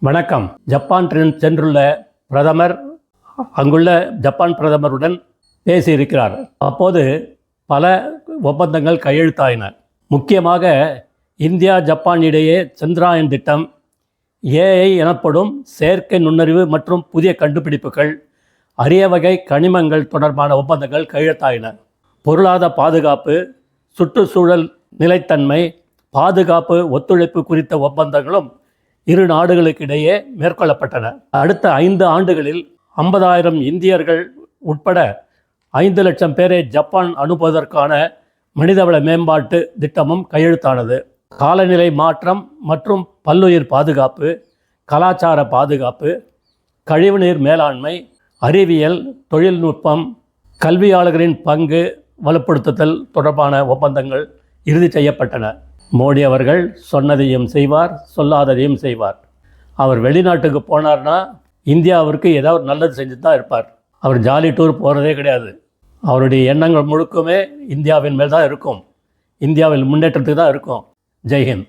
வணக்கம். ஜப்பான் சென்றுள்ள பிரதமர் அங்குள்ள ஜப்பான் பிரதமருடன் பேசியிருக்கிறார். அப்போது பல ஒப்பந்தங்கள் கையெழுத்தாயின. முக்கியமாக இந்தியா ஜப்பான் இடையே சந்திராயன் திட்டம், ஏஐ எனப்படும் செயற்கை நுண்ணறிவு மற்றும் புதிய கண்டுபிடிப்புகள், அரிய வகை கனிமங்கள் தொடர்பான ஒப்பந்தங்கள் கையெழுத்தாயின. பொருளாதார பாதுகாப்பு, சுற்றுச்சூழல் நிலைத்தன்மை, பாதுகாப்பு ஒத்துழைப்பு குறித்த ஒப்பந்தங்களும் இரு நாடுகளுக்கிடையே மேற்கொள்ளப்பட்டன. அடுத்த 5 ஆண்டுகளில் 50,000 இந்தியர்கள் உட்பட 5 லட்சம் பேரை ஜப்பான் அனுப்புவதற்கான மனிதவள மேம்பாட்டு திட்டமும் கையெழுத்தானது. காலநிலை மாற்றம் மற்றும் பல்லுயிர் பாதுகாப்பு, கலாச்சார பாதுகாப்பு, கழிவுநீர் மேலாண்மை, அறிவியல், தொழில்நுட்பம், கல்வியாளர்களின் பங்கு வலுப்படுத்துதல் தொடர்பான ஒப்பந்தங்கள் இறுதி செய்யப்பட்டன. மோடி அவர்கள் சொன்னதையும் செய்வார், சொல்லாததையும் செய்வார். அவர் வெளிநாட்டுக்கு போனார்னா இந்தியாவிற்கு ஏதாவது நல்லது செஞ்சுட்டு தான் இருப்பார். அவர் ஜாலி டூர் போகிறதே கிடையாது. அவருடைய எண்ணங்கள் முழுக்குமே இந்தியாவின் மேல் தான் இருக்கும், இந்தியாவில் முன்னேற்றத்துக்கு தான் இருக்கும். ஜெய்ஹிந்த்.